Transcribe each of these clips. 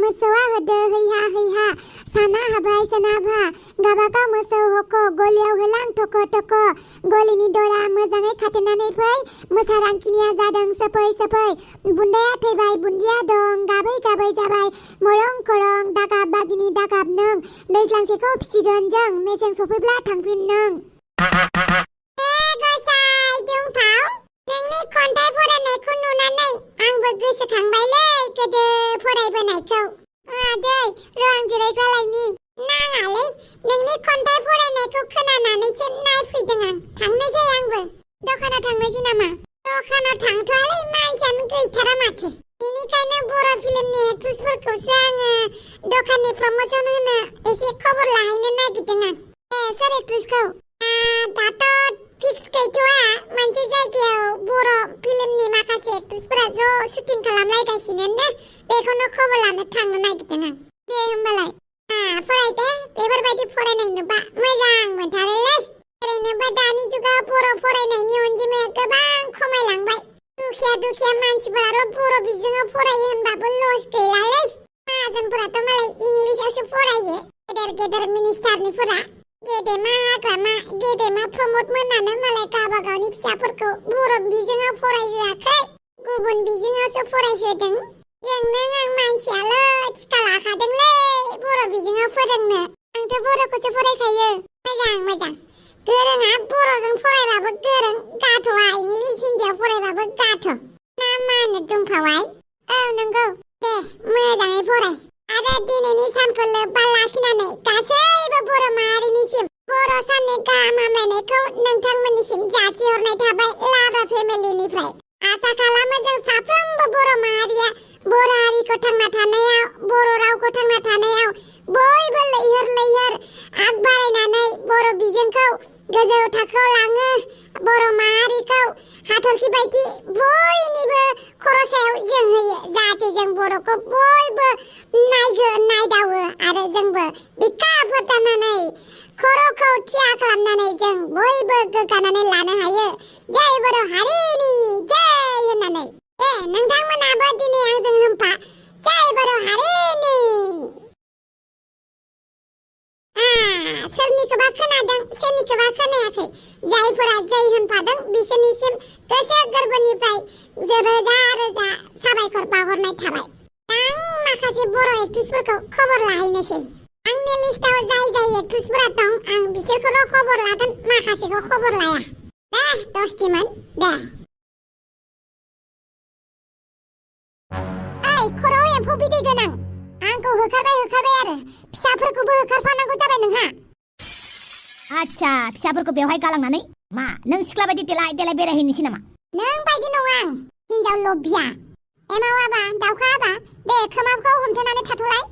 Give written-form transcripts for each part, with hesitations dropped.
मोसौआ होदो हैहा साना हाबाय सानाभा गाबागाव मोसौ हक गलियाव होलां थक थक गलिनि दरा मोजाङै खाथेनानै फै मोसा रांखिनिया जादों सोफै बुन्दाया थैबाय बुन्दिया दं गाबै जाबाय मरं खरं दागाब बागिनि दागाब नों दैज्लांसेखौ फिसिगोन जों मेसें सफैब्ला थांफिन नों गसाइ दुम्फाव नोंनि खन्थाइ फरायनायखौ नुनानै आंबो गोसोखांबायलै गोदो फरायबोनायखौ आदै र' आं जिरायग्रालायनि नाङालै नोंनि खन्थाइ फरायनायखौ खोनानानैसो नायफैदों आं थांनोसै आंबो दखानाव थांनोसै नामा दखानाव थांथ'आलै मानसियानो गैथारा माथो बेनिखायनो बर' फिल्मनि एक्ट्रेसफोरखौसो आङो दखाननि प्रमोसन होनो एसे खबर लाहैनो नागिरदों आं सोर एक्ट्रेसखौ दाथ' फिक्स गैथ'आ मोनसे जायगायाव बर' फिल्मनि माखासे एक्ट्रेसफोरा ज' शुटिं खालामलायगासिनो ना बेखौनो खबर लानो थांनो नागिरदों आं दे होमबालाय फरायदे बेफोरबायदि फरायनाय नुबा मोजां मोनथारोलै ओरैनोबा दानि जुगाव बर' फरायनायनि अनजिमाया गोबां खमायलांबाय दुखिया मानसिफोराल' बर' बिजोङाव फरायो होनबाबो लस गैलालै माहाजोनफोराथ' मालाय इंलिसावसो फरायो गेदेर मिनिस्टारनिफोरा गेदेमा हाग्रामा गेदेमा प्रमद मोनानो मालाय गावबागावनि फिसाफोरखौ बर' बिजोङाव फरायहोआखै गुबुन बिजोङावसो फरायहोदों जों आं मानसियाल' थिखा लाखादोंलै बर' बिजोङाव फोरोंनो आंथ' बर'खौसो फरायखायो मोजां गोरोङा बर'जों फरायबाबो गोरों गाथ'आ इंलिस हिन्दीयाव फरायबाबो गाथ' ना मा होनो दुम्फावाय औ नंगौ दे मोजाङै फराय आरो दिनैनि सानखौ लोब्बा लाखिनानै गासैबो बर' माहारिनिसिम बर' साननि गाहाम हामलायनायखौ नोंथांमोननिसिम जासिहरनाय थाबाय लाब्रा फेमिलिनिफ्राय आसा खालामो जों साफ्रोमबो बर' माहारिया बर' हारिखौ थांना थानायाव बर' रावखौ थांना थानायाव बयबो लैहोर आग बारायनानै बर' बिजोंखौ गोजौ थाखोआव लाङो बर' माहारिखौ हाथरखि बायदि बयनिबो खर' सायाव जोंहोयो जाहाथे जों बर'खौ बयबो नायदावो आरो जोंबो बिखा फोथारनानै खर'खौ थिया खालामनानै जों बयबो गोग्गानानै लानो हायो जय बर' हारिनि जय होननानै नोंथांमोनाबो दिनै आंजों होनफा जय बर' हारिनि सोरनिखौबा खोनादों सोरनिखौबा खोनायाखै जायफोरा जय होनफादों बिसोरनिसिम गोसो गोरबोनिफ्राय रोजा साबायखर बावहरनाय थाबाय आं माखासे बर' एक्ट्रेसफोरखौ खबर लाहैनोसै आंनि लिस्टाव जाय एक्ट्रेसफोरा दं आं बिसोरखौल' खबर लागोन माखासेखौ खबर लाया दे दस्तिमोन दे खर'आव एम्फौ बिदै गोनां आंखौ होखारबाय आरो फिसाफोरखौबो होखारफानांगौ जाबाय नोंहा आच्छा फिसाफोरखौ बेवहाय गालांनानै मा नों सिख्ला बायदि देलाय बेरायहैनोसै नामा नों बायदि नङा आं हिनजाव लबिया एमावाबा दावखाबा दे खोमाखौ हमथानानै थाथ'लाय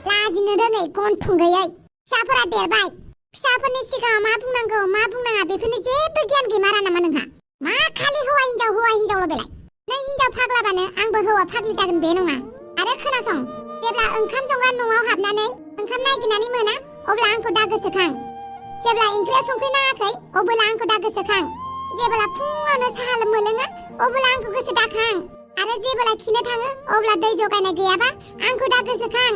लाजिनो रोङै गन्थं गैयै फिसाफोरा देरबाय फिसाफोरनि सिगाङाव मा बुंनांगौ मा बुंनाङा बेफोरनि जेबो गियान गैमारा नामा नोंहा मा खालि हौवा हिनजावल' बेलाय नों हिनजाव फाग्लाबानो आंबो हौवा फाग्लि जागोन बे नङा आरो खोनासं जेब्ला ओंखाम संग्रा न'आव हाबनानै ओंखाम नागिरनानै मोना अब्ला आंखौ दा गोसोखां जेब्ला ओंख्रियाव संख्रि नाङाखै अब्ला आंखौ दा गोसोखां जेब्ला फुङावनो साहा मोलोङा अब्ला आंखौ गोसो दाखां आरो जेब्ला खिनो थाङो अब्ला दै जगायनाय गैयाबा आंखौ दा गोसोखां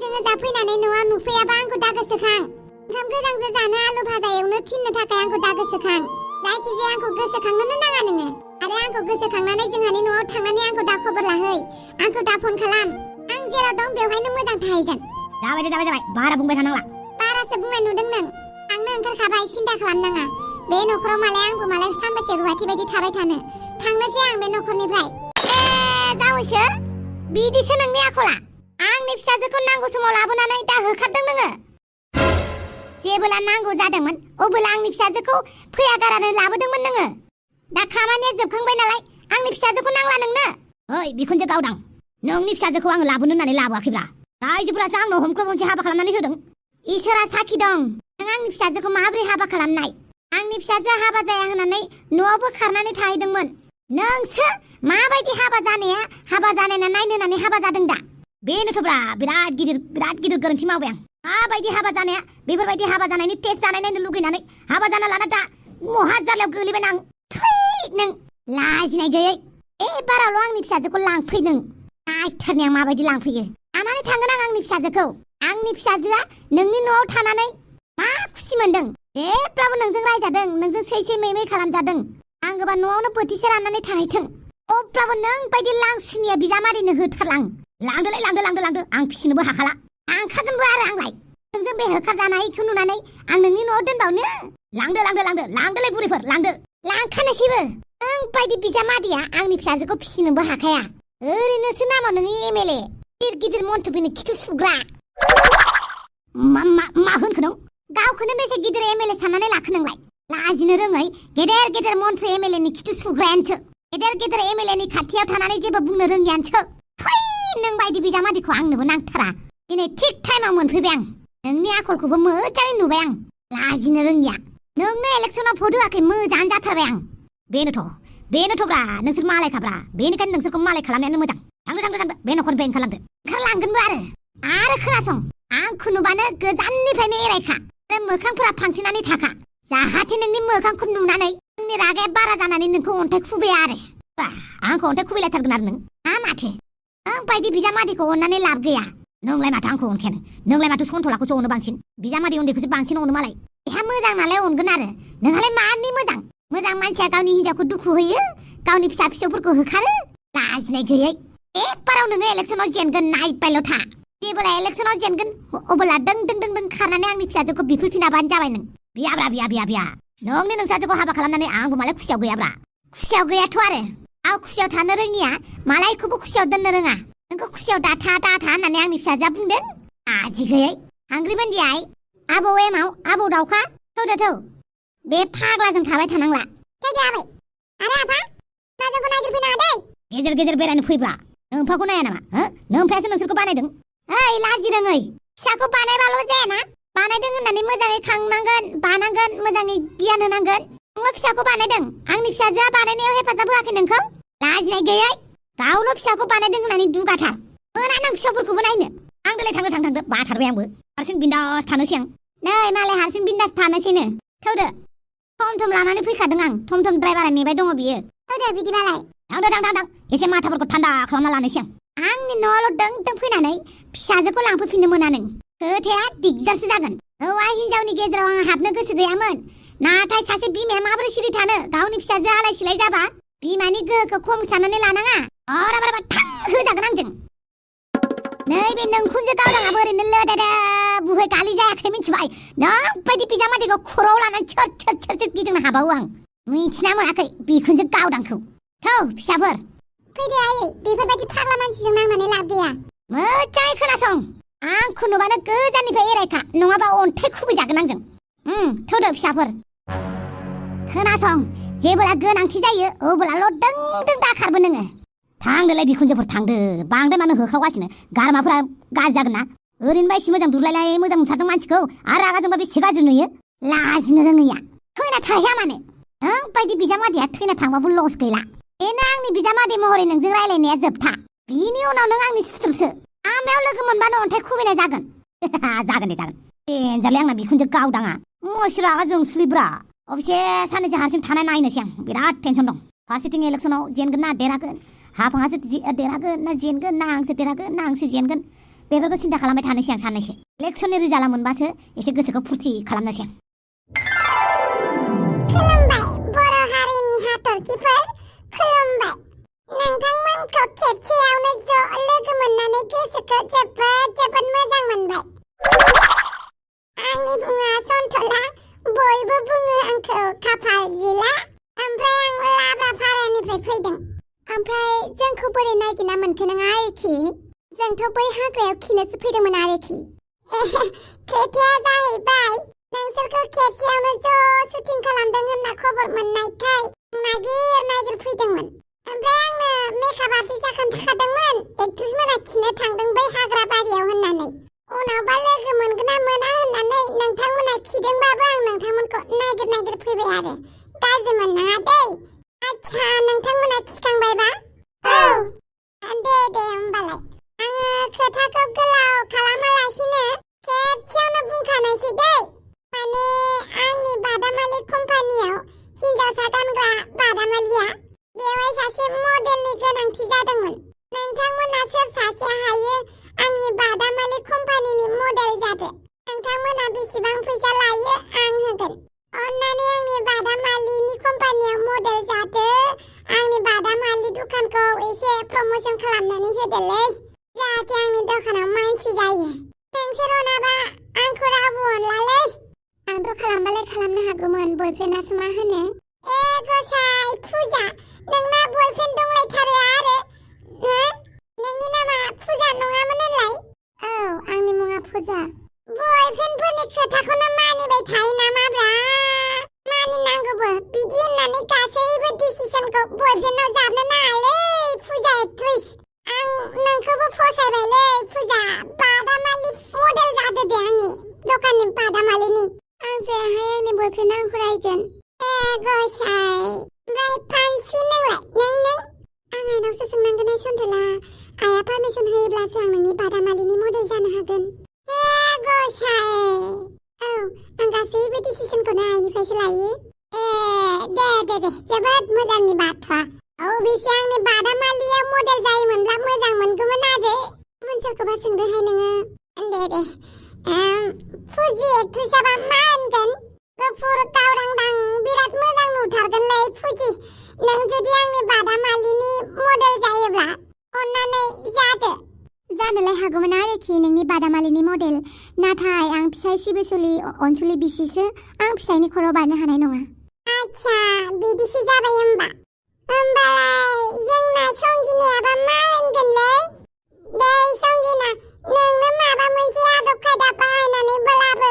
जोङो जाफैनानै न'आव नुफैयाबा आंखौ दा गोसोखां ओंखाम गोजांजों जानो आलु भाजा एवनो थिननो थाखाय आंखौ दा गोसोखां जायखिजाया आंखौ गोसोखांनोनो नाङा नोङो आरो आंखौ गोसोखांनानै जोंहानि न'आव थांनानै आंखौ दा खबर लाहै आंखौ दा फन खालाम आं जेराव दं बेवहायनो मोजां थाहैगोन जाबाय बारा बुंबाय थानांला बारासो बुंनाय नुदों नों आंनो ओंखारखाबाय सिन्था खालामनाङा बे न'खराव मालाय सानबेसे रुवाथि बायदि थाबाय थानो थांनोसै आं बे न'खरनिफ्राय जावैसो बिदिसो नोंनि आखला आंनि फिसाजोखौ नांगौ समाव लाबोनानै दा होखारदों नोङो जेबोला नांगौ जादोंमोन अबोला आंनि फिसाजोखौ फैयागारानो लाबोदोंमोन नोङो दा खामानिया जोबखांबाय नालाय आंनि फिसाजोखौ नांला नोंनो ओइ बिखुनजो गावदां नोंनि फिसाजोखौ आङो लाबोनो होननानै लाबोआखैब्रा रायजोफोरासो आंनो हमख्र मोनसे हाबा खालामनानै होदों इसोरा साखि दं नों आंनि फिसाजोखौ माबोरै हाबा खालामनाय आंनि फिसाजोआ हाबा जाया होननानै न'आवबो खारनानै थाहैदोंमोन नोंसो माबायदि हाबा जानायना नायनो होननानै हाबा जादों दा बेनोथ'ब्रा बिराद गिदिर गोरोन्थि मावबाय आं माबायदि हाबा जानाया बेफोरबायदि हाबा जानायनि टेस्ट जानाय नायनो लुगैनानै हाबा जाना लाना दा महा जारलायाव गोग्लैबाय आं थै नों लाजिनाय गैयै एबारावल' आंनि फिसाजोखौ लांफैदों नायथारनि आं माबायदि लांफैयो लानानै थांगोन आं आंनि फिसाजोखौ आंनि फिसाजोआ नोंनि न'आव थानानै मा खुसि मोनदों जेब्लाबो नोंजों रायजादों नोंजों सै मै खालामजादों आंगोबा न'आवनो बोथिसे राननानै थाहैथों अब्लाबो नों बायदि लांसुनिया बिजामादैनो होथारलां लांदो आं फिसिनोबो हाखाला लांखागोनबो आरो आंलाय नोंजों बे होखारजानायखौ नुनानै आं नोंनि न'आव दोनबावनो लांदोलाय बुरैफोर लांखानोसैबो नों बायदि बिजामादैया आंनि फिसाजोखौ फिसिनोबो हाखाया ओरैनोसो नामा नोंनि एमएलए गिदिर मन्थ्रिफोरनि खिथु सुग्रा मा होनखो नों गावखौनो बेसे गिदिर एमएलए साननानै लाखो नोंलाय लाजिनो रोङै गेदेर मन्थ्रि एमएलएनि खिथु सुग्रायानोसो गेदेर एमएलएनि खाथियाव थानानै जेबो बुंनो रोङियानोसो फै नों बायदि बिजामादैखौ आंनोबो नांथारा दिनै थिग टाइमाव मोनफैबाय आं नोंनि आखलखौबो मोजाङै नुबाय आं लाजिनो रोङिया नोंनो इलेक्सनाव भट होआखै मोजाङानो जाथारबाय आं बेनोथ'ब्रा नोंसोर मालायखाब्रा बेनिखायनो नोंसोरखौ मालाय खालामनायानो मोजां थांदो बे न'खरनिफ्राय ओंखारलांगोनबो आरो खोनासं आंखौ नुबानो गोजाननिफ्रायनो एरायखा मोखांफोरा फांथेनानै थाखा जाहाथे नोंनि मोखांखौ नुनानै आंनि रागाया बारा जानानै नोंखौ अन्थाइ खुबैया आरो आंखौ अन्थाइ खुबैलायथारगोन आरो नों माथो आं बायदि बिजामादैखौ अननानै लाब गैया नोंलाय माथो आंखौ अनखायानो नोंलाय माथो सन्थलाखौसो अनो बांसिन बिजामादै उन्दैखौसो बांसिन अनो मालाय बेहा मोजां नालाय अनगोन आरो नोंहालाय मानि मोजां मानसिया गावनि हिनजावखौ दुखु होयो गावनि फिसा फिसौफोरखौ होखारो लाजिनाय गैयै एकबाराव नोङो इलेक्सनाव जेनगोन नायबायल' था जेब्ला इलेक्सनाव जेनगोन अब्ला दों खारनानै आंनि फिसाजोखौ बिफैफिनाबानो जाबाय नों बिया नोंनि नोंसाजोखौ हाबा खालामनानै आंबो मालाय खुसियाव गैयाब्रा खुसियाव गैयाथ' आरो आं खुसियाव थानो रोङिया मालायखौबो खुसियाव दोननो रोङा नोंखौ खुसियाव दाथा होननानै आंनि फिसाजोआ बुंदों आजि गैयै हांग्रिबान्दिया आबौ एमाव आबौ दाउखा थौ बे फाग्लाजों थाबाय थानांला आबै आरो आफा जोंखौ नागिरफैनाङा दै गेजेर बेरायनो फैब्रा नोंफाखौ नाया नामा नोंफायासो नोंसोरखौ बानायदों ओइ लाजिरोङै फिसाखौ बानायबाल' जायाना बानायदों होननानै मोजाङै खांनांगोन बानांगोन मोजाङै गियान होनांगोन नोङो फिसाखौ बानायदों आंनि फिसाजोआ बानायनायाव हेफाजाब होआखै नोंखौ लाजिनाय गैयै गावल' फिसाखौ बानायदों होननानै दुगाथार मोना नों फिसाफोरखौबो नायनो आंदोलाय थांदो बाथारबाय आंबो हारसिं बिन्दास थानोसै आं नै मालाय हारसिं बिन्दास थानोसैनो थौदो थम लानानै फैखादों आं थम ड्राइभारा नेबाय दङ बियो थौदो बिदिबालाय थांदो एसे माथाफोरखौ थान्दा खालामना लानोसै आं आंनि न'आवल' दों फैनानै फिसाजोखौ लांफैफिननो मोना नों खोथाया दिगदारसो जागोन हौवा हिनजावनि गेजेराव आं हाबनो गोसो गैयामोन नाथाय सासे बिमाया माबोरै सिरि थानो गावनि फिसाजो आलाय सिलाय जाबा बिमानि गोहोखौ खम साननानै लानाङा अराबाराबा थां होजागोन आंजों नैबे नोंखुनजो गावदाङाबो ओरैनो लोदादा बुहे गालि जायाखै मिथिबाय नों बायदि बिजामादैखौ खर'आव लानानै सोर गिदिंनो हाबावो आं मिथिना मोनाखै बिखुनजो गावदांखौ थौ फिसाफोर फैदो आयै बेफोरबायदि फाग्ला मानसिजों नांनानै लाब गैया मोजाङै खोनासं आंखौ नुबानो गोजाननिफ्राय एरायखा नङाबा अन्थाइ खुबैजागोन आंजों थौदो फिसाफोर खोनासं जेबोला गोनांथि जायो अब्लाल' दों दाखारबो नोङो थांदोलाय बिखुनजोफोर थांदो बांद्राय मानो होख्रावगासिनो गारमाफोरा गाज्रि जागोन ना ओरैनोबा एसे मोजां दुरलायलाय मोजां नुथारदों मानसिखौ आरो रागाजोंबा बेसे गाज्रि नुयो लाजिनो रोङैया थैना थाहैया मानो नों बायदि बिजामादैया थैना थांबाबो लस गैला बेनो आंनि बिजामादै महरै नोंजों रायलायनाया जोबथा बिनि उनाव नों आंनि सुथुरसो लामायाव लोगो मोनबानो अन्थाइ खुबैनाय जागोन जागोन देनजारलै आंना बिखुनजो गावदाङा मसि रागा जोंसुलिब्रा अबसे साननैसो हारसिं थानाय नायनोसै आं बिराद टेनसन दं फारसेथिं इलेक्सनाव जेनगोन ना देरहागोन हाफाङासो देरहागोन ना जेनगोन ना आंसो देरहागोन ना आंसो जेनगोन बेफोरखौ सिन्था खालामबाय थानोसै आं साननैसो इलेक्सननि रिजाल्टआ मोनबासो एसे गोसोखौ फुरथि खालामनोसै आं खुलुमबाय बर' हारिनि हाथरखिफोर खुलुमबाय नोंथांमोनखौ खेबसेयावनो ज' लोगो मोननानै गोसोखौ जोबोद मोजां मोनबाय आंनि मुङा सन्थला बयबो बुङो आंखौ खाफाल जिला ओमफ्राय आं लाब्रा फारानिफ्राय फैदों ओमफ्राय जोंखौ बोरै नागिरना मोनखो नों आरोखि जोंथ' बै हाग्रायाव खिनोसो फैदोंमोन आरोखि खोथाया जाहैबाय नोंसोरखौ खेबसेयावनो ज' शुटिं खालामदों होनना खबर मोननायखाय नागिर फैदोंमोन ओमफ्राय आंनो मेकआप आर्टिस्टआ खोन्थाखादोंमोन एक्ट्रेसफोरा खिनो थांदों बै हाग्रा बारियाव होननानै उनावबा लोगो मोनगोन ना मोना होननानै नोंथांमोना खिदोंबाबो आं नोंथांमोनखौ नागिर फैबाय आरो गाज्रि मोननाङा दै आच्छा नोंथांमोना खिखांबायबा औ दे होमबालाय आङो खोथाखौ गोलाव खालामालासिनो खेबसेयावनो बुंखानोसै दै माने आंनि बादामालि कम्पानियाव हिनजावसा गानग्रा बादामालिया बेवहाय सासे मडेलनि गोनांथि जादोंमोन नोंथांमोना सोर दखानखौ एसे प्रमोशन खालामनानै होदोलै जाहाथे आंनि दखानाव मानसि जायो नोंसोर अनाबा आंखौ रावबो अनलालै आंथ' खालामबालाय खालामनो हागौमोन बयफ्रेन्डआसो मा होनो गसाइ फुजा नोंना बयफ्रेन्ड दंलायथारो आरो नोंनि नामा फुजा नङामोन होनलाय औ आंनि मुङा फुजा बयफ्रेन्डफोरनि खोथाखौनो मानिबाय थायो नामाब्रा मानिनांगौबो बिदि होननानै गासैबो डिसिसनखौ बयफ्रेन्डनाव जाबनो नाङालै फुजा एक्ट्रेस आं नोंखौबो फसायबायलै फुजा बादामालि मडेल जादो दे आंनि दखाननि बादामालिनि आंजोंहाय आंनि बयफ्रेन्डआ आंखौ रायगोन गसाइ ओमफ्राय फानसि नोंलाय नों आं आइनावसो सोंनांगोन सन्थला आइया पारमिसन होयोब्लासो आं नोंनि बादामालिनि मडेल जानो हागोन गसाइ औ आं गासैबो डिसिसनखौनो आइनिफ्रायसो लायो दे जोबोद मोजांनि बाथ्रा औ बेसे आंनि बादामालिया मडेल जायोमोनब्ला मोजां मोनगौमोन आरो गुबुन सोरखौबा सोंदोहाय नोङो दे फुजि एक्ट्रेसआबा मा होनगोन गुफुर गावरांदां बिराद मोजां नुथारगोनलै फुजि नों जुदि आंनि बादामालिनि मडेल जायोब्ला अन्नानै जादो जानोलाय हागौमोन आरोखि नोंनि बादामालिनि मडेल नाथाय आं फिसाय सिबिसुलि अनसुलि बिसिसो आं फिसायनि खर' बारनो हानाय नङा आच्छा बिदिसो जाबाय होमबालाय जोंना संगिनायाबा मा होनगोनलै दे संगिना नोंनो माबा मोनसे आदब खायदा बाहायनानैब्लाबो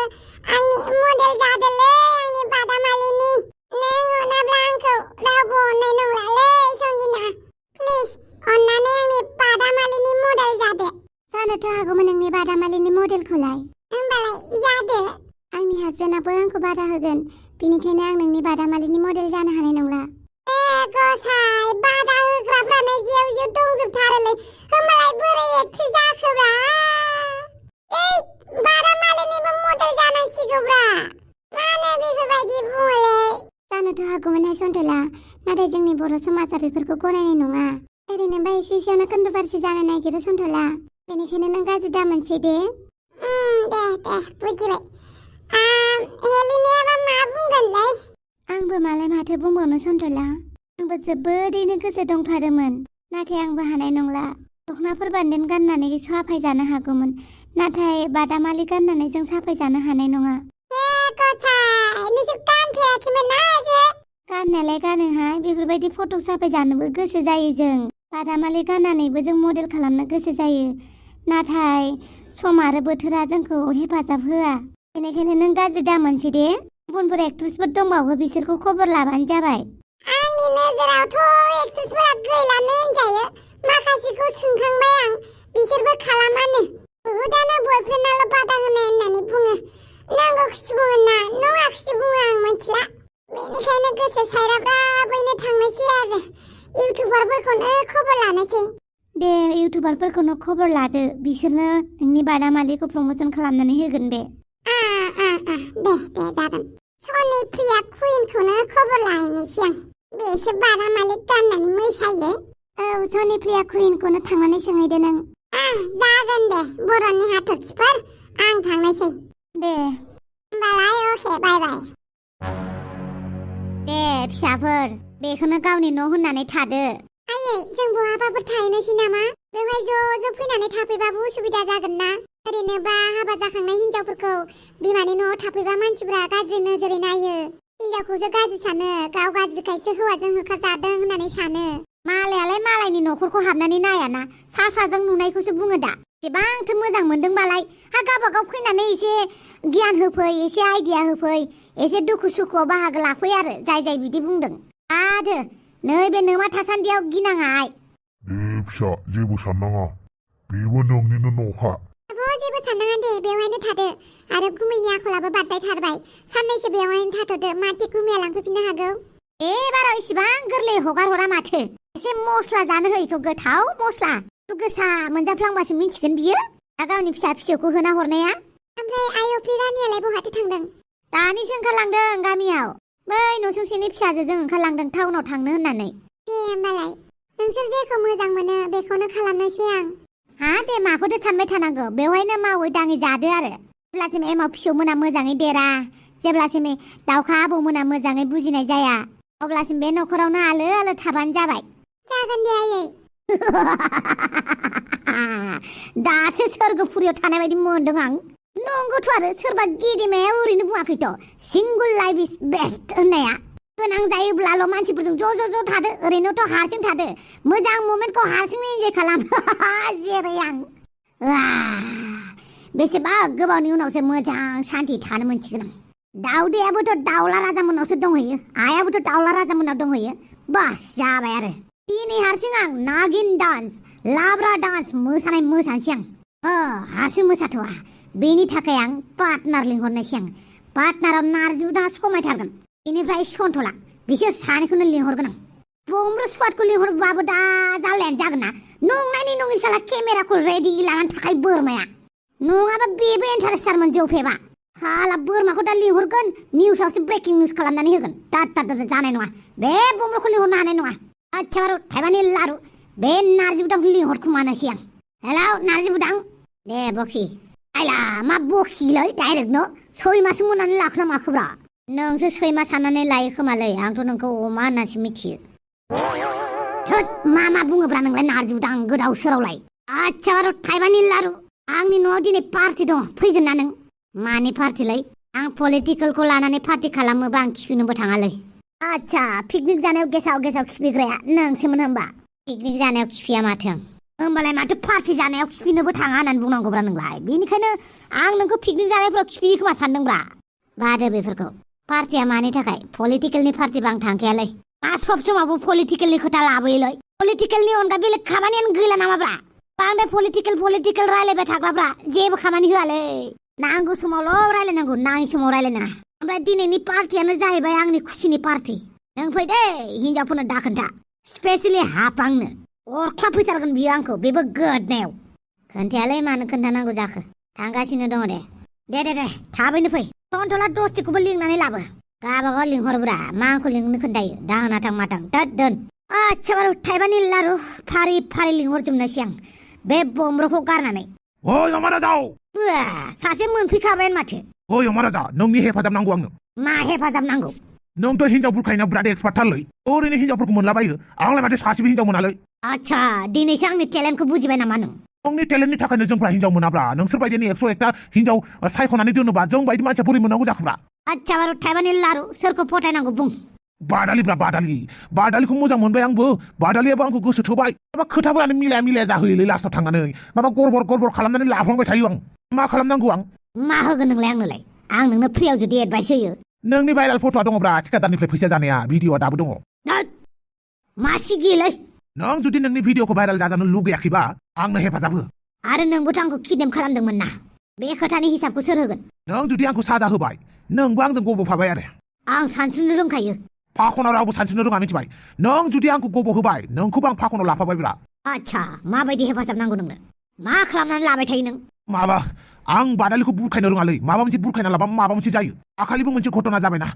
आंनि मडेल जादोलै आंनि बादामालिनि नों अनाब्ला आंखौ रावबो अननाय नंलालै संगिना प्लिज अन्नानै आंनि बादामालिनि मडेल जादो जानोथ' हागौमोन नोंनि बादामालिनि मडेलखौलाय होमबालाय जादो आंनि हासबेन्डआबो आंखौ बादा होगोन बेनिखायनो आं नोंनि बादामालिनि मडेल जानो हानाय नंला गसाइ बादा होग्राफ्रानो जेव दंजोबथारोलै होमबालाय बोरै एक्ट्रेस जाखोब्रा बादामालिनिबो मडेल जानांसिगौब्रा मानो बेफोरबायदि बुङोलै जानोथ' हागौमोनहाय सन्थला नाथाय जोंनि बर' समाजा बेफोरखौ गनायनाय नङा ओरैनोबा एसेयावनो कन्ट्रभार्सि जानो नागिरो सन्थला बेनिखायनो नों गाज्रि दामोनसै दे बुजिबाय हेलिनायाबा मा बुंगोनलै आंबो मालाय माथो बुंबावनो सन्थला आंबो जोबोरैनो गोसो दंथारोमोन नाथाय आंबो हानाय नंला दख'नाफोर बान्देन गाननानै साफायजानो हागौमोन नाथाय बादामालि गाननानै जों साफायजानो हानाय नङा नोंसोर गानफेराखैमोन ना गाननायालाय गानोहाय बेफोरबायदि फट' साफायजानोबो गोसो जायो जों बादामालि गाननानैबो जों मडेल खालामनो गोसो जायो नाथाय सम आरो बोथोरा जोंखौ हेफाजाब होआ बेनिखायनो नों गाज्रि दामोनसै दे गुबुनफोर एक्ट्रेसफोर दंबावो बिसोरखौ खबर लाबानो जाबाय आंनि नोजोरावथ' एक्ट्रेसफोरा गैलानो होनजायो माखासेखौ सोंखांबाय आं बिसोरबो खालामानो बुहुदानो बयफ्रेन्डआल' बादा होनाय होननानै बुङो नांगौखौसो बुङो ना नङाखौसो बुङो आं मिथिला बेनिखायनो गोसो सायराब्राबैनो थांनोसै आरो इउटुबारफोरखौनो खबर लानोसै दे इउटुबारफोरखौनो खबर लादो बिसोरनो नोंनि बादामालिखौ प्रमोशन खालामनानै होगोन बे दे जागोन सनि प्रिया कुइनखौनो खबर लाहैनोसै आं बेसो बादामालि गाननानै मोसायो औ सनि प्रिया कुइनखौनो थांनानै सोंहैदो नों जागोन दे बर'नि हाथरखिफोर आं थांनोसै दे होमबालाय अके बाय दे फिसाफोर बेखौनो गावनि न' होननानै थादो आयै जों बहाबाफोर थाहैनोसै नामा बेवहाय ज' फैनानै थाफैबाबो उसुबिदा जागोन ना ओरैनोबा हाबा जाखांनाय हिनजावफोरखौ बिमानि न'आव थाफैबा मानसिफ्रा गाज्रि नोजोरै नायो हिनजावखौसो गाज्रि सानो गाव गाज्रिखायसो हौवाजों होखारजादों होननानै सानो मालायालाय मालायनि न'खरखौ हाबनानै नायाना साजों नुनायखौसो बुङो दा जेबांथो मोजां मोनदोंबालाय गावबागाव फैनानै एसे गियान होफै एसे आइडिया होफै एसे दुखु सुखुआव बाहागो लाफै आरो जाय बिदि बुंदों आदो नैबे नोमा थासान्दियाव गिनाङाय फिसा जेबो साननाङा बेबो नोंनिनो न'खा जेबो साननाङा दे बेवहायनो थादो आरो गुमैनि आखलाबो बारदायथारबाय साननैसो बेवहायनो थाथ'दो माथो गुमैया लांफैफिननो हागौ एबाराव इसिबां गोरलै हगार हरा माथो एसे मस्ला जानो होयथ' गोथाव मस्ला गोसा मोनजाफ्लांबासो मिन्थिगोन बियो दा गावनि फिसा फिसौखौ होना हरनाया ओमफ्राय आयफ्रि रानियालाय बहाथो थांदों दानिसो ओंखारलांदों गामियाव बै नसुंसेनि फिसाजोजों ओंखारलांदों टाउनाव थांनो होननानै दे होमबालाय नोंसोर जेखौ मोजां मोनो बेखौनो खालामनोसै आं दे माखौथो सानबाय थानांगौ बेवहायनो मावै दाङै जादो आरो जेब्लासिम एमाव फिसौमोना मोजाङै देरा जेब्लासिम दाउखा आबौमोना मोजाङै बुजिनाय जाया अब्लासिम बे न'खरावनो आलो आलो थाबानो जाबाय जागोन दे आयै दासो सोरगोफुरियाव थानाय बायदि मोनदों आं नंगौथ' आरो सोरबा गेदेमाया ओरैनो बुङाखैथ' सिंगल लाइफ इज बेस्ट होननाया गोनां जायोब्लाल' मानसिफोरजों ज' थादो ओरैनोथ' हारसिं थादो मोजां मोमेन्टखौ हारसिं इन्जय खालाम जेरै आं बेसेबा गोबावनि उनावसो मोजां सान्थि थानो मोनसिगोन आं दाउदैयाबोथ' दाउला राजामोननावसो दंहैयो आइयाबोथ' दाउला राजामोननाव दंहैयो बास जाबाय आरो दिनै हारसिं आं नागिन डान्स लाब्रा डान्स मोसानोसै आं हारसिं मोसाथ'आ बेनि थाखाय आं पार्टनार लिंहरनोसै आं पार्टनाराव नारजि उदा समायथारगोन बेनिफ्राय सन्थला बिसोर सानैखौनो लिंहरगोन आं बमब्र स्क्वाडखौ लिंहरबाबो दा जालायानो जागोन ना नंनायनि नङि साला केमेराखौ रेडि लानानै थाखाय बोरमाया नङाबा बेबो इन्टारेस्टारमोन जौ फेबा साला बोरमाखौ दा लिंहरगोन निउसावसो ब्रेकिं निउस खालामनानै होगोन दा जानाय नङा बे बमब्रखौ लिंहरनो हानाय नङा आच्छा बारु थाइबानि लारु बे नारजि बुदांखौ लिंहरखुमानोसै आं हेलौ नारजि बुदां दे बखि आइला मा बखिलै डाइरेक्ट न' 6 मास मोननानै लाखोना माखोब्रा नोंसो 6 मास साननानै लायो खोमालै आंथ' नोंखौ अमा होननासो मिथियो थोद मा बुङोब्रा नोंलाय नारजि बुदां गोदाव सोरावलाय आच्छा बारु थाइबानि लारु आंनि न'आव दिनै पार्टि दं फैगोन ना नों मानि पार्टिलै आं पलिटिकेलखौ लानानै पार्टि खालामोबा आं खिफिनोबो थाङालै आच्छा पिकनिक जानायाव गेसाव खिफिग्राया नोंसोमोन होमबा पिकनिक जानायाव खिफिया माथो होमबालाय माथो पार्टि जानायाव खिफिनोबो थाङा होननानै बुंनांगौब्रा नोंलाय बेनिखायनो आं नोंखौ पिकनिक जानायफ्राव खिफियो खोमा सानदोंब्रा बादो बेफोरखौ पार्टिया मानि थाखाय पलिटिकेलनि पार्टिबा आं थांखायालै मा सब समावबो पलिटिकेलनि खोथा लाबोयोलै पलिटिकेलनि अनगा बेलेग खामानियानो गैला नामाब्रा बांद्राय पलिटिकेल रायलायबाय थाग्राब्रा जेबो खामानि होआलै नांगौ समावल' रायलायनांगौ नाङि समाव रायलायनाङा ओमफ्राय दिनैनि पार्टियानो जाहैबाय आंनि खुसिनि पार्टि नों फै दे हिनजावफोरनो दाखोन्था स्पेसियेलि हापांनो अरख्लाब फैथारगोन बियो आंखौ बेबो गोदनायाव खोन्थायालै मानो खोन्थानांगौ जाखो थांगासिनो दङ दे थाबैनो फै सन्थला दस्तिखौबो लिंनानै लाबो गाबागाव लिंहरब्रा मा आंखौ लिंनो खोन्थायो दाहोना थां माथां दोन आच्छा बारु थाइबानि लारु फारि लिंहरजोबनोसै आं बे बमब्रखौ गारनानै ओइ अमा राजा सासे मोनफैखाबाय माथो ओइ अमा राजा नोंनि हेफाजाब नांगौ आंनो मा हेफाजाब नांगौ नोंथ' हिनजाव बुरखायनायाव बिराद एक्सपार्टथारलै ओरैनो हिनजावफोरखौ मोनलाबायो आंलाय माथो सासेबो हिनजाव मोनालै आच्छा दिनैसो आंनि टेलेन्टखौ बुजिबाय नामा नों नोंनि टेलेन्टनि थाखायनो जोंफ्रा हिनजाव मोनाब्रा नोंसोर बायदिनि 101टा हिनजाव सायख'नानै दोनोबा जों बायदि मानसिया बोरै मोननांगौ जाखोब्रा आच्छा बारु थाइबानि लारु सोरखौ फटायनांगौ बुं बादालिब्रा बादालिखौ मोजां मोनबाय आंबो बादालियाबो आंखौ गोसो थोबाय माबा खोथाफोरानो मिलाया जाहोयोलै लास्टाव थांनानै माबा गरबर खालामनानै लाफ्लांबाय थायो आं मा खालामनांगौ आं मा होगोन नोंलाय आंनोलाय आं नोंनो फ्रियाव जुदि एडभाइस होयो नोंनि भाइरेल फट'आ दङब्रा थिकादारनिफ्राय फैसा जानाया भिडिअआ दाबो दङ मा सिगियोलै नों जुदि नोंनि भिडिअखौ भाइरेल जाजानो लुगैयाखैबा आंनो हेफाजाब हो आरो नोंबोथ' आंखौ किडनेप खालामदोंमोन ना बे खोथानि हिसाबखौ सोर होगोन नों जुदि आंखौ साजा होबाय नोंबो आंजों गब'फाबाय आरो आं सानस्रिनो रोंखायो फाखनाव रावबो सानस्रिनो रोङा मिथिबाय नों जुदि आंखौ गब' होबाय नोंखौबो आं फाखनाव लाफाबायब्रा आच्छा माबायदि हेफाजाब नांगौ नोंनो मा खालामनानै लाबाय थायो नों माबा आं बादालिखौ बुरखायनो रोङालै माबा मोनसे बुरखायना लाबा माबा मोनसे जायो दाखालिबो मोनसे घटना जाबायना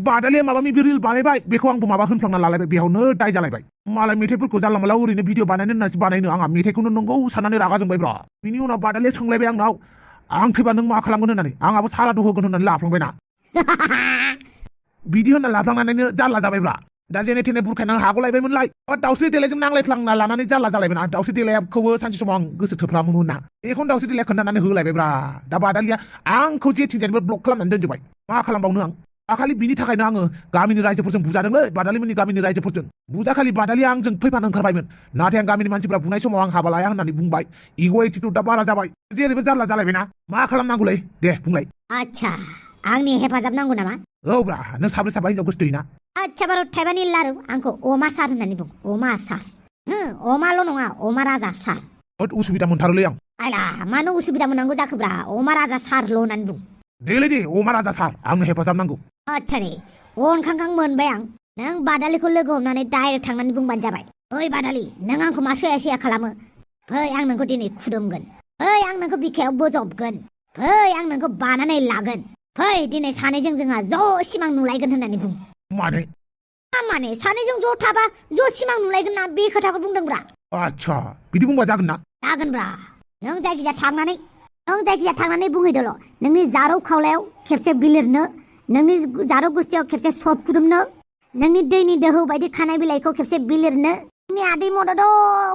बादालिया माबा माबि रिल बानायबाय बेखौ आंबो माबा होनफ्लांना लालायबाय बेयावनो दाय जालायबाय मालाय मेथाइफोरखौ जानला माला ओरैनो भिडिअ बानायनो होननासो बानायनो आंहा मेथाइखौनो नंगौ साननानै रागा जोंबायब्रा बिनि उनाव बादालिया सोंलायबाय आंनाव आं थैबा नों मा खालामगोन होननानै आंहाबो सारादु होगोन होननानै लाफ्लांबायना बिदि होनना लाफ्लांनानैनो जारला जाबायब्रा दा जेने थेने बुरखायनो हागौलायबायमोनलाय दाउस्रि देलायजों नांलायफ्लांना लानानै जारला जालायबायना दाउस्रि देलायखौबो सानसे समाव आं गोसो थोफ्लामोन ना बेखौनो दाउस्रि देलाया खोन्थानानै होलायबायब्रा दा बादालिया आंखौ जेथिंजायबो ब्लक खालामनानै दोनजोबबाय मा खालामबावनो आं दाखालि बिनि थाखायनो आङो गामिनि रायजोफोरजों बुजादोंलै बादालिमोननि गामिनि रायजोफोरजों बुजाखालि बादालिया आंजों फैफानो ओंखारबायमोन नाथाय आं गामिनि मानसिफ्रा बुनाय समाव आं हाबा लाया होननानै बुंबाय इग' एटिट्युडआ बारा जाबाय जेरैबो जारला जालायबायना मा खालामनांगौलै दे बुंलाय आच्छा आंनि हेफाजाब नांगौ नामा औब्रा नों साब्रै साबा हिनजाव गोसो थोयोना आच्छा बारु थाइबानि लारु आंखौ अमा सार होननानै बुं अमा सार अमाल' नङा अमा राजा सार उसुबिदा मोनथारोलै आं आयला मानो उसुबिदा मोननांगौ जाखोब्रा अमा राजा सारल' होननानै बुं देलै दे अमा राजा सार आंनो हेफाजाब नांगौ आच्छा दे अनखांखां मोनबाय आं नों बादालिखौ लोगो हमनानै डाइरेक्ट थांनानै बुंबानो जाबाय ओइ बादालि नों आंखौ मा सया खालामो फै आं नोंखौ दिनै खुदुमगोन फै आं नोंखौ बिखायाव बोजबगोन फै आं नोंखौ बानानै लागोन फै दिनै सानैजों जोंहा ज' सिमां नुलायगोन होननानै बुं माने सानैजों ज' थाबा ज' सिमां नुलायगोन ना बे खोथाखौ बुंदोंब्रा आच्छा बिदि बुंबा जागोन ना जागोनब्रा नों जायखिजाया थांनानै बुंहैदोल' नोंनि जारौ खावलायाव खेबसे बिलिरनो नोंनि जारौ गुस्थियाव खेबसे सफ फुदुमनो नोंनि दैनि दोहौ बायदि खानाय बिलाइखौ खेबसे बिलिरनो नि आदै मदद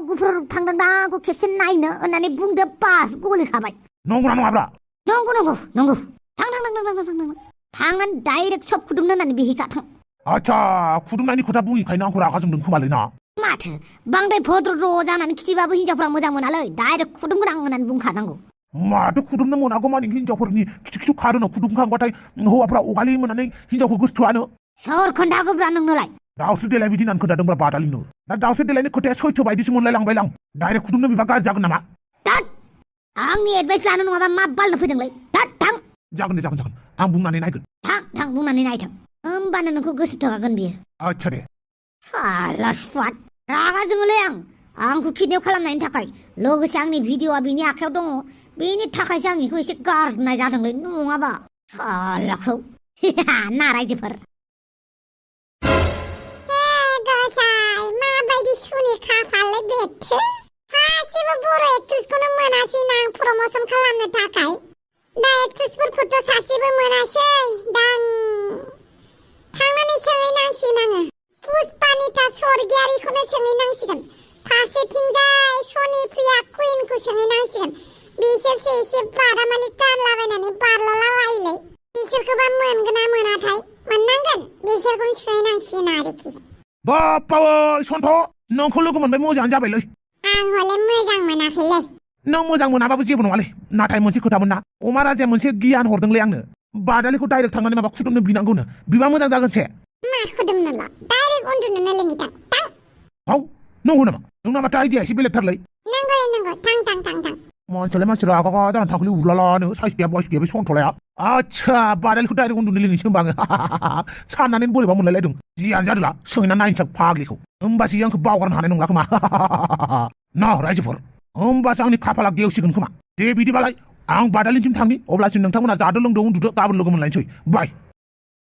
गुफुर थांदों दा आंखौ खेबसे नायनो होननानै बुंदो बास गलिखाबाय नंगौना नङाब्रा नंगौ थां थांनानै डाइरेक्ट सब खुदुमनो होननानै बेहिखा थां आच्छा खुदुमनायनि खोथा बुङिखायनो आंखौ रागा जोंदों खोमालै ना माथो बांद्राय भद्र जानानै खिथिबाबो हिनजावफ्रा मोजां मोनालै डाइरेक्ट खुदुमगोन आं होननानै बुंखानांगौ माथो खुदुमनो मोनागौ मानि हिनजावफोरनि खिथु खारोनो खुदुमखांबाथाय हौवाफ्रा अगालि मोननानै हिनजावखौ गोसोथोआनो सोर खोन्थागोब्रा नोंनोलाय दाउस्रि देलाय बिदि होननानै खोन्थादोंब्रा बादालिनो दा दाउस्रि देलायनि खोथाया सैथो बायदिसो मोनलायलांबाय आं डाइरेक्ट खुदुमनो बिबा गाज्रि जागोन नामा दाद आंनि एडभाइस लानो नङाबा मा बालनो फैदोंलै दाद थां जागोन दे जागोन आं बुंनानै नायगोन थां बुंनानै नायथां होमबानो नोंखौ गोसो थोखागोन बियो आच्छा दे साला स्वाद रागा जोङोलै आंखौ किडनेप खालामनायनि थाखाय लोगोसे आंनि भिडिअआ बिनि आखायाव दङ बेनि थाखायसो आं बेखौ एसे गारनाय जादोंलै नङाबा सालाखौ ना रायजोफोर माबायदि सुनि खाफालै बेथो सासेबो बर' एक्ट्रेसखौनो मोनासै आं प्रमोसन खालामनो थाखाय दा एक्ट्रेसफोरखौथ' सासेबो मोनासै दा थांनानै सोंहैनांसिगोन आङो पुष्पानिता स्वर्गियारिखौनो सोंहैनांसिगोन फारसेथिंजाय सनिप्रिया कुइनखौ सोंहैनांसिगोन बिसोरसो एसे बादामालि गानलाबायनानै बारल'लाबायोलै बिसोरखौबा मोनगोन ना मोनाथाय मोननांगोन बिसोरखौनो सोंहैनांसिगोन आरोखि बाप्पावै सन्थ नोंखौ लोगो मोनबाय मोजाङानो जाबायलै आं हले मोजां मोनाखैलै नों मोजां मोनाबाबो जेबो नङालै नाथाय मोनसे खोथामोन ना अमा राजाया मोनसे गियान हरदोंलै आंनो बादालिखौ डाइरेक्ट थांनानै माबा खुदुमनो बिनांगौनो बिबा मोजां जागोनसे मा खुदुमनोल' डाइरेक्ट उन्दुनोनो लिङिथां थां औ नंगौ नामा नोंना माथो आइडिया एसे बेलेगथारलै नंगौ थां मानसियालाय मानसि रागा जानानै थांखोलै उरलालानो साइस गैया बयस गैया बे सन्थलाया आच्छा बादालिखौ डाइरेक्ट उन्दुनो लिङिसो होमबा आङो साननानै बोरैबा मोनलायलायदों जियानो जादोंला सोंना नायनोसै फाग्लिखौ होमबासो आंखौ बावगारनो हानाय नंला खोमा ना रायजोफोर होमबासो आंनि खाफाला गेवसिगोन खोमा दे बिदिबालाय आं बादालिनिसिम थांनि अब्लासिम नोंथांमोना जादो लोंदो उन्दुदो गाबोन लोगो मोनलायनोसै बाय